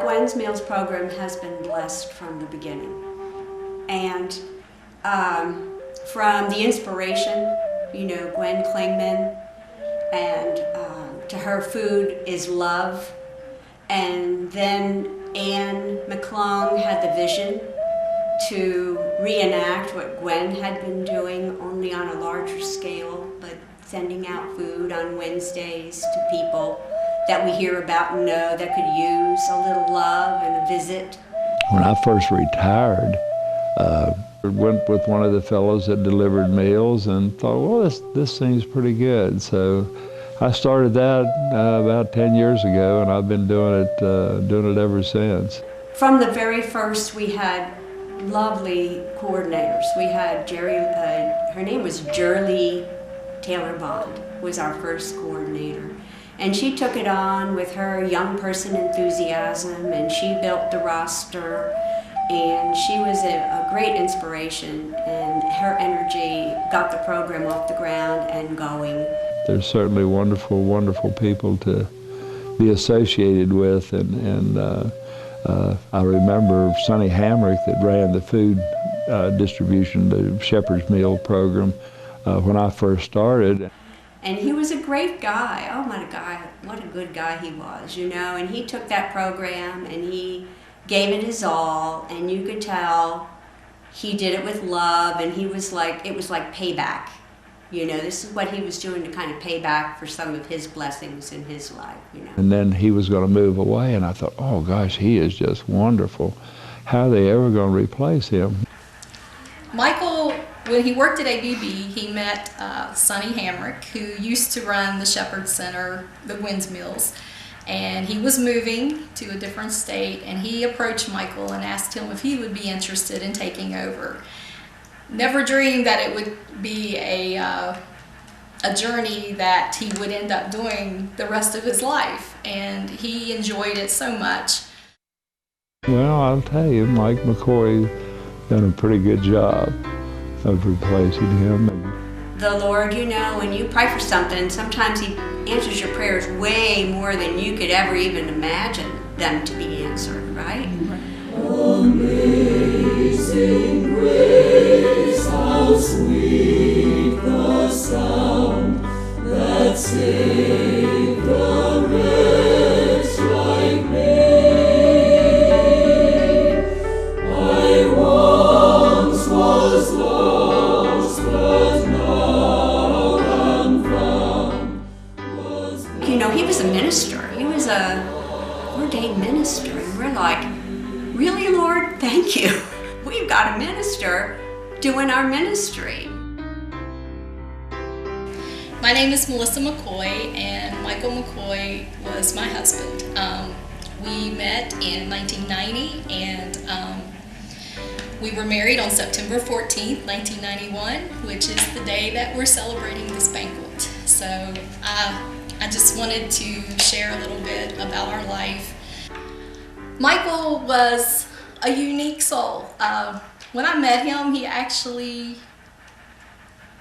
Gwen's Meals program has been blessed from the beginning. And from the inspiration, you know, Gwen Klingman, and to her food is love. And then Anne McClung had the vision to reenact what Gwen had been doing, only on a larger scale, but sending out food on Wednesdays to people that we hear about and know that could use a little love and a visit. When I first retired, went with one of the fellows that delivered meals and thought, well, this seems pretty good. So I started that about 10 years ago, and I've been doing it ever since. From the very first, we had lovely coordinators. We had Jerry, her name was Jerly Taylor Bond, was our first coordinator. And she took it on with her young person enthusiasm, and she built the roster, and she was a great inspiration, and her energy got the program off the ground and going. There's certainly wonderful, wonderful people to be associated with, and I remember Sonny Hamrick that ran the food distribution, the Shepherd's Meal program, when I first started. And he was a great guy. Oh my God, what a good guy he was, you know. And he took that program and he gave it his all, and you could tell he did it with love, and he was like, it was like payback. You know, this is what he was doing to kind of pay back for some of his blessings in his life, you know. And then he was going to move away, and I thought, oh gosh, he is just wonderful. How are they ever going to replace him? Michael, when he worked at ABB, he met Sonny Hamrick, who used to run the Shepherd Center, the Gwen's Meals, and he was moving to a different state, and he approached Michael and asked him if he would be interested in taking over. Never dreamed that it would be a journey that he would end up doing the rest of his life, and he enjoyed it so much. Well, I'll tell you, Mike McCoy done a pretty good job of replacing him. The Lord, you know, when you pray for something, sometimes He answers your prayers way more than you could ever even imagine them to be answered, right? Amazing grace, how sweet the sound that saved a wretch like me. I once was lost, but now am found. You know, he was a minister. He was a ordained minister, and we're like, really, Lord? Thank you. We've got a minister doing our ministry. My name is Melissa McCoy, and Michael McCoy was my husband. We met in 1990, and we were married on September 14th, 1991, which is the day that we're celebrating this banquet. So I just wanted to share a little bit about our life. Michael was a unique soul. When I met him, he actually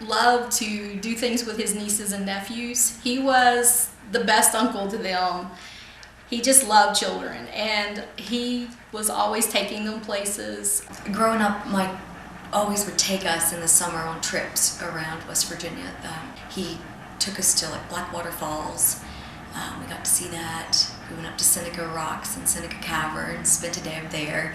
loved to do things with his nieces and nephews. He was the best uncle to them. He just loved children, and he was always taking them places. Growing up, Mike always would take us in the summer on trips around West Virginia. He took us to like Blackwater Falls. We got to see that. We went up to Seneca Rocks and Seneca Caverns, spent a day up there.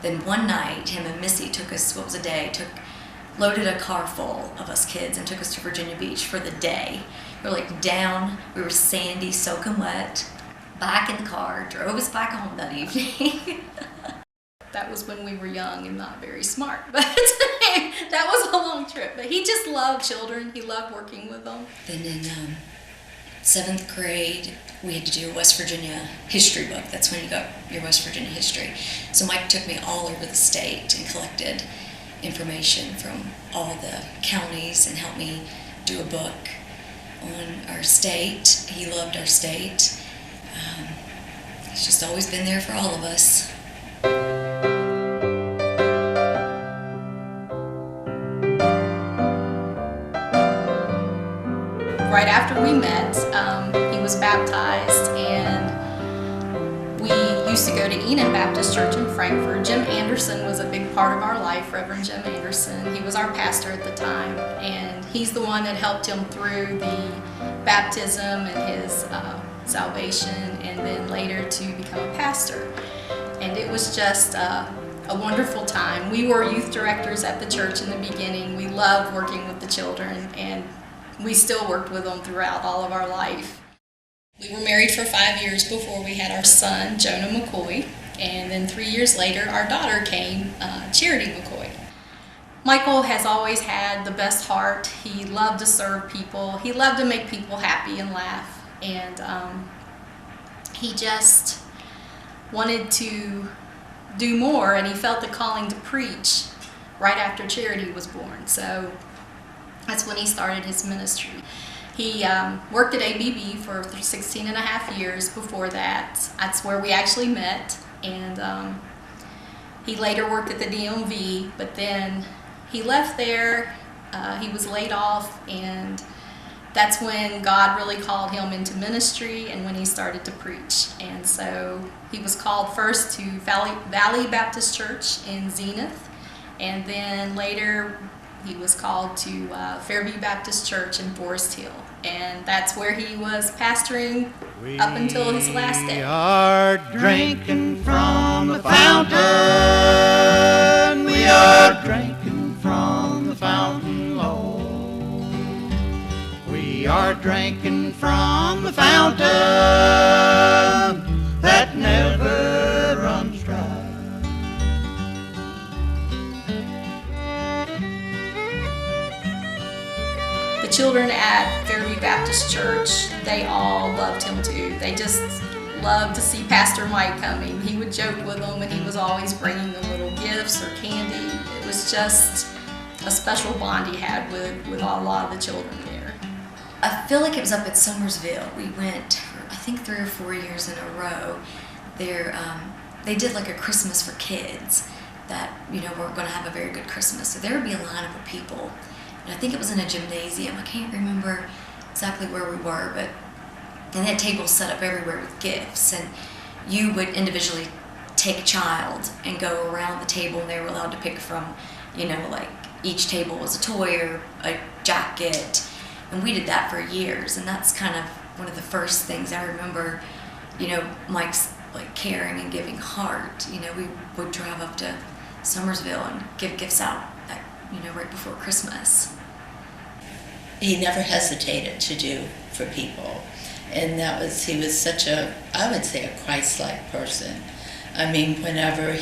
Then one night, him and Missy took us, what was a day, loaded a car full of us kids and took us to Virginia Beach for the day. We were like down, we were sandy, soaking wet, back in the car, drove us back home that evening. That was when we were young and not very smart, but that was a long trip. But he just loved children, he loved working with them. Then in 7th grade, we had to do a West Virginia history book. That's when you got your West Virginia history. So Mike took me all over the state and collected information from all the counties and helped me do a book on our state. He loved our state. He's just always been there for all of us. Right after we met, he was baptized, and we used to go to Enon Baptist Church in Frankfort. Jim Anderson was a big part of our life, Reverend Jim Anderson. He was our pastor at the time, and he's the one that helped him through the baptism and his salvation, and then later to become a pastor. And it was just a wonderful time. We were youth directors at the church in the beginning. We loved working with the children, and we still worked with them throughout all of our life. We were married for 5 years before we had our son, Jonah McCoy, and then 3 years later our daughter came, Charity McCoy. Michael has always had the best heart. He loved to serve people. He loved to make people happy and laugh, and he just wanted to do more, and he felt the calling to preach right after Charity was born. So that's when he started his ministry. He worked at ABB for 16 and a half years before that. That's where we actually met, and he later worked at the DMV, but then he left there. He was laid off, and that's when God really called him into ministry and when he started to preach. And so he was called first to Valley Baptist Church in Zenith, and then later he was called to Fairview Baptist Church in Forest Hill. And that's where he was pastoring up until his last day. We are drinking from the fountain. We are drinking from the fountain, Lord. We are drinking from the fountain that never runs dry. The children at Fairview Baptist Church, they all loved him too. They just loved to see Pastor Mike coming. He would joke with them, and he was always bringing them little gifts or candy. It was just a special bond he had with a lot of the children there. I feel like it was up at Somersville. We went for, I think, 3 or 4 years in a row. They did like a Christmas for kids that, you know, weren't going to have a very good Christmas. So there would be a lineup of people. And I think it was in a gymnasium. I can't remember exactly where we were, but and they had tables set up everywhere with gifts, and you would individually take a child and go around the table, and they were allowed to pick from, you know, like each table was a toy or a jacket, and we did that for years. And that's kind of one of the first things I remember, you know, Mike's like caring and giving heart. You know, we would drive up to Somersville and give gifts out, you know, right before Christmas. He never hesitated to do for people, and he was such a, I would say, a Christ-like person. I mean, whenever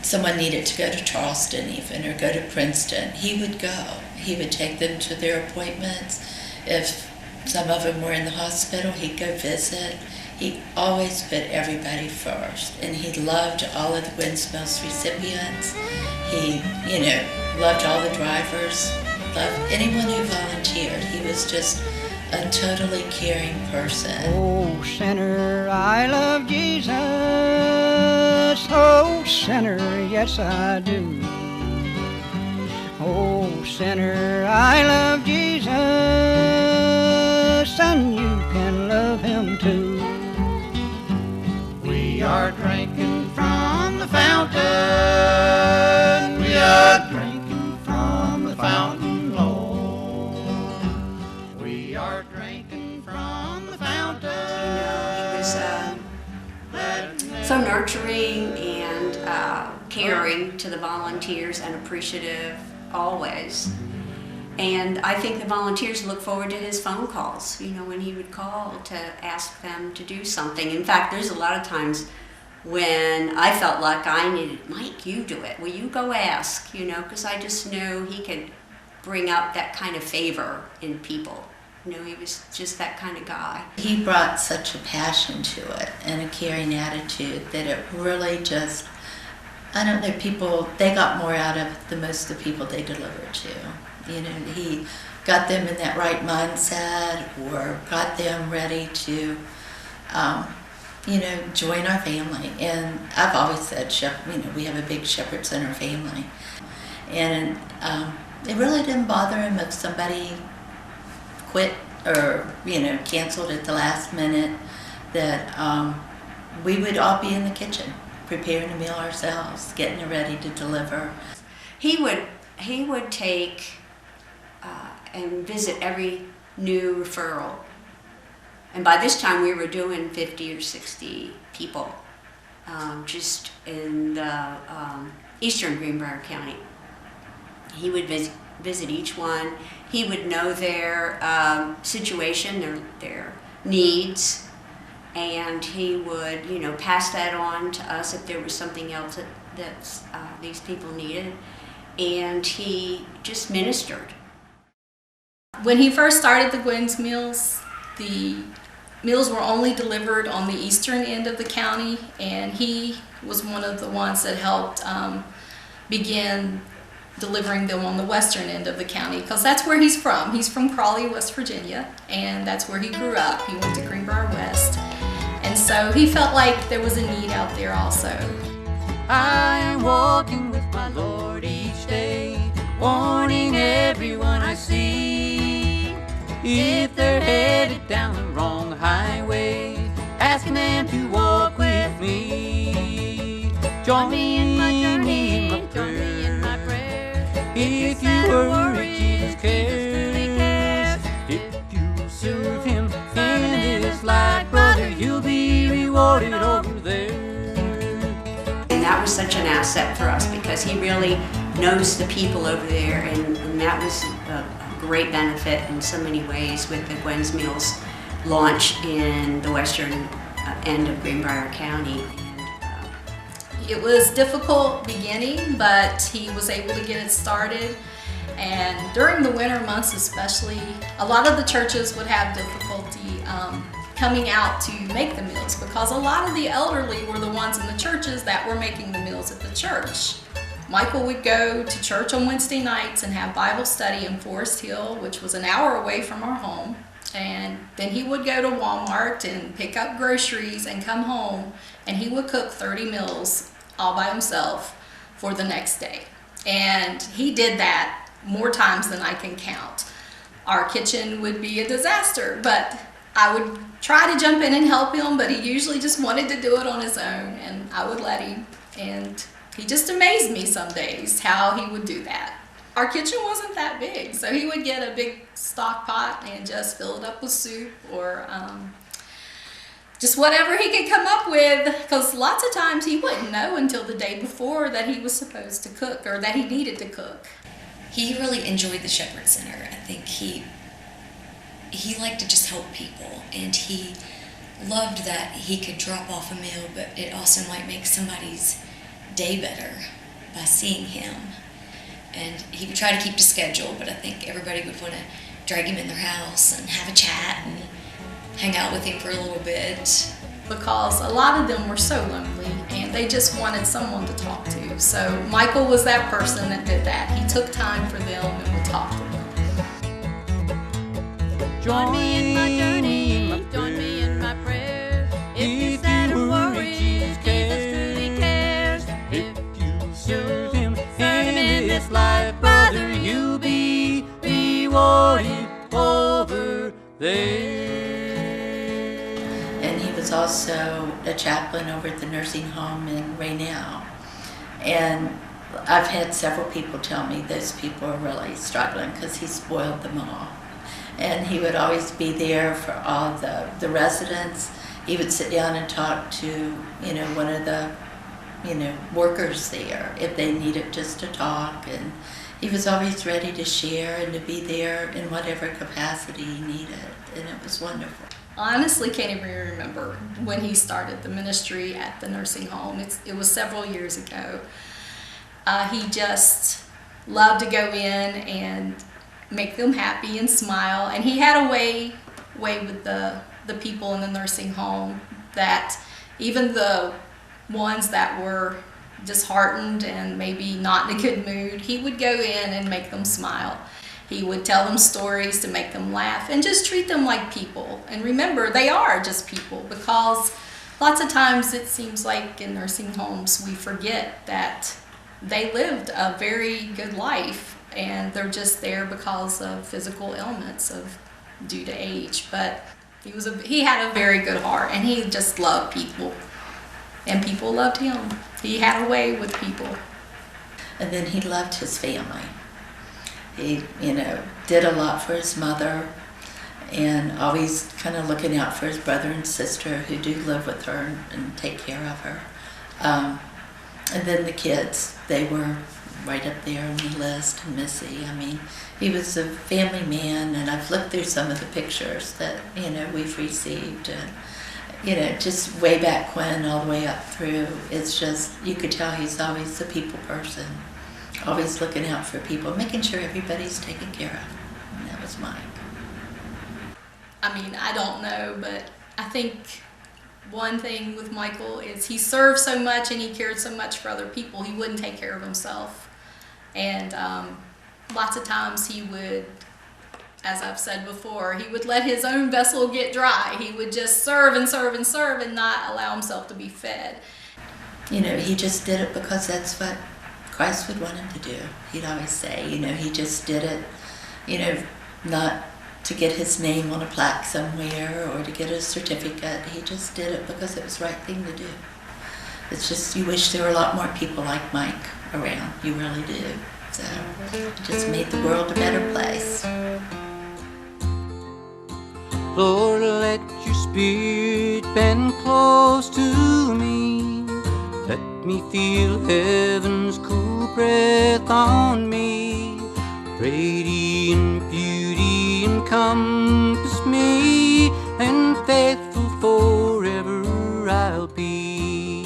someone needed to go to Charleston even, or go to Princeton, he would go. He would take them to their appointments. If some of them were in the hospital, he'd go visit. He always put everybody first, and he loved all of the Gwen recipients. He, you know, loved all the drivers, loved anyone who volunteered. He was just a totally caring person. Oh, sinner, I love Jesus. Oh, sinner, yes, I do. Oh, sinner, I love Jesus, and you can love him too. We are drinking from the fountain. We are drinking from the fountain, Lord. We are drinking from the fountain. He was so nurturing and caring to the volunteers and appreciative always. And I think the volunteers look forward to his phone calls, you know, when he would call to ask them to do something. In fact, there's a lot of times when I felt like I needed, Mike, you do it. Will you go ask, you know, because I just know he could bring out that kind of favor in people. You know, he was just that kind of guy. He brought such a passion to it and a caring attitude that it really just, I don't know, people, they got more out of most of the people they delivered to. You know, he got them in that right mindset, or got them ready to, you know, join our family. And I've always said, you know, we have a big Shepherd Center family. And it really didn't bother him if somebody quit or, you know, canceled at the last minute, that we would all be in the kitchen, preparing a meal ourselves, getting it ready to deliver. He would take and visit every new referral. And by this time we were doing 50 or 60 people just in the eastern Greenbrier County. He would visit each one. He would know their situation, their needs, and he would, pass that on to us if there was something else that these people needed. And he just ministered. When he first started the Gwen's Meals, the meals were only delivered on the eastern end of the county, and he was one of the ones that helped begin delivering them on the western end of the county, because that's where he's from. He's from Crawley, West Virginia, and that's where he grew up. He went to Greenbrier West, and so he felt like there was a need out there also. I am walking with my Lord each day, warning everyone I see. If they're headed down the wrong highway, asking them to walk with me. Join me in my prayer. If you worry, Jesus cares. If you serve Him in this life, brother, you'll be rewarded over there. And that was such an asset for us because he really knows the people over there, and that was a great benefit in so many ways with the Gwen's Meals launch in the western end of Greenbrier County. It was difficult beginning, but he was able to get it started. And during the winter months especially, a lot of the churches would have difficulty coming out to make the meals because a lot of the elderly were the ones in the churches that were making the meals at the church. Michael would go to church on Wednesday nights and have Bible study in Forest Hill, which was an hour away from our home. And then he would go to Walmart and pick up groceries and come home, and he would cook 30 meals all by himself for the next day. And he did that more times than I can count. Our kitchen would be a disaster, but I would try to jump in and help him, but he usually just wanted to do it on his own, and I would let him. And he just amazed me some days how he would do that. Our kitchen wasn't that big, so he would get a big stock pot and just fill it up with soup or just whatever he could come up with, because lots of times he wouldn't know until the day before that he was supposed to cook or that he needed to cook. He really enjoyed the Shepherd Center. I think he liked to just help people, and he loved that he could drop off a meal, but it also might make somebody's day better by seeing him. And he would try to keep to schedule, but I think everybody would want to drag him in their house and have a chat and hang out with him for a little bit. Because a lot of them were so lonely and they just wanted someone to talk to. So Michael was that person that did that. He took time for them and would talk to them. Join me in my journey, join me in my prayer. If you sad or worried, Jesus truly cares. If you serve Him in this life, brother, you'll be rewarded over there. And he was also a chaplain over at the nursing home in Raynell. And I've had several people tell me those people are really struggling because he spoiled them all. And he would always be there for all the residents. He would sit down and talk to, one of the, workers there if they needed just to talk. And he was always ready to share and to be there in whatever capacity he needed. And it was wonderful. I honestly can't even remember when he started the ministry at the nursing home. It was several years ago. He just loved to go in and make them happy and smile. And he had a way with the people in the nursing home that even the ones that were disheartened and maybe not in a good mood, he would go in and make them smile. He would tell them stories to make them laugh and just treat them like people. And remember, they are just people, because lots of times it seems like in nursing homes we forget that they lived a very good life and they're just there because of physical ailments due to age. But he had a very good heart and he just loved people. and people loved him. He had a way with people. And then he loved his family. He, did a lot for his mother and always kind of looking out for his brother and sister who do live with her and take care of her. And then the kids, they were right up there on the list, and Missy. I mean, he was a family man, and I've looked through some of the pictures that, we've received, and, just way back when, all the way up through, it's just, you could tell he's always a people person, always looking out for people, making sure everybody's taken care of, and that was Mike. I mean, I don't know, but I think one thing with Michael is he served so much and he cared so much for other people, he wouldn't take care of himself. And lots of times he would, as I've said before, he would let his own vessel get dry. He would just serve and serve and serve and not allow himself to be fed. He just did it because that's what Christ would want him to do. He'd always say, he just did it, not to get his name on a plaque somewhere or to get a certificate. He just did it because it was the right thing to do. It's just, you wish there were a lot more people like Mike around. You really do. So it just made the world a better place. Lord, let your spirit bend close to me. Let me feel heaven's cool breath on me. Radiant beauty encompass me, and faithful forever I'll be.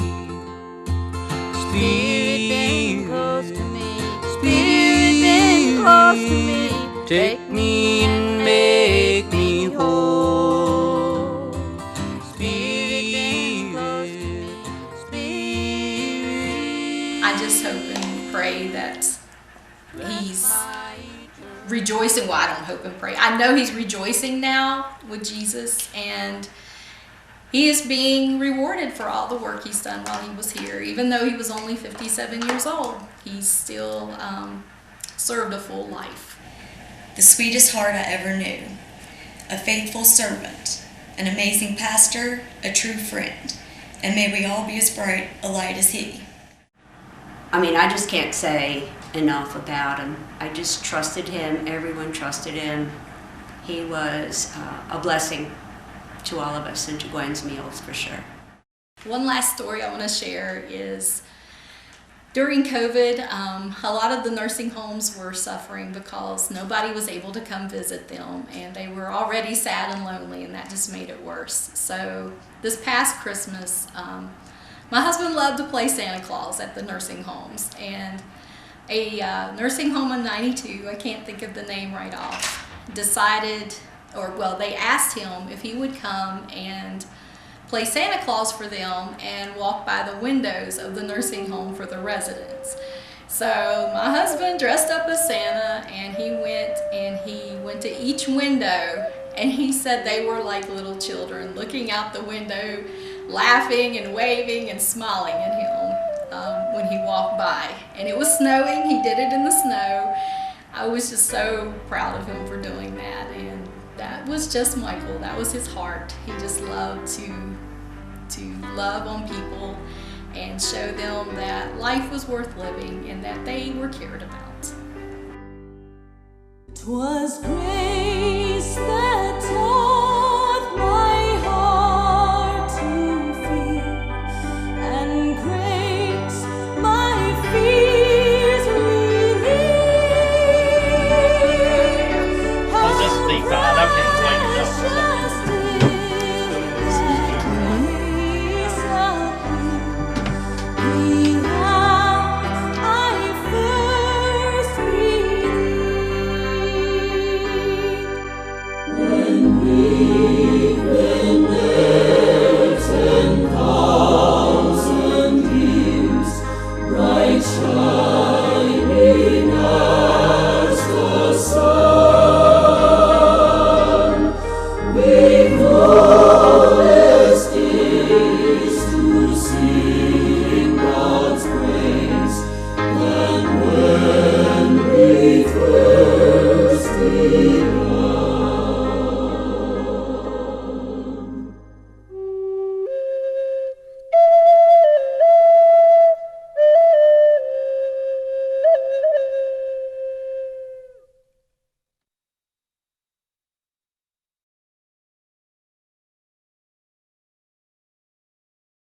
Spirit, bend close to me. Spirit, bend close to me. Take me and make me whole. Spirit, bend close to me. Spirit. I just hope and pray that he's rejoicing. Well, I don't hope and pray. I know he's rejoicing now with Jesus, and he is being rewarded for all the work he's done while he was here. Even though he was only 57 years old, he still served a full life. The sweetest heart I ever knew, a faithful servant, an amazing pastor, a true friend, and may we all be as bright a light as he. I mean, I just can't say enough about him. I just trusted him. Everyone trusted him. He was a blessing to all of us and to Gwen's meals for sure. One last story I want to share is during COVID, a lot of the nursing homes were suffering because nobody was able to come visit them, and they were already sad and lonely, and that just made it worse. So this past Christmas, my husband loved to play Santa Claus at the nursing homes, and a nursing home in 92, I can't think of the name right off, decided, they asked him if he would come and play Santa Claus for them and walk by the windows of the nursing home for the residents. So my husband dressed up as Santa, and he went to each window, and he said they were like little children looking out the window, laughing and waving and smiling at him when he walked by. And it was snowing. He did it in the snow. I was just so proud of him for doing that, and that was just Michael. That was his heart. He just loved to love on people and show them that life was worth living and that they were cared about. 'Twas grace that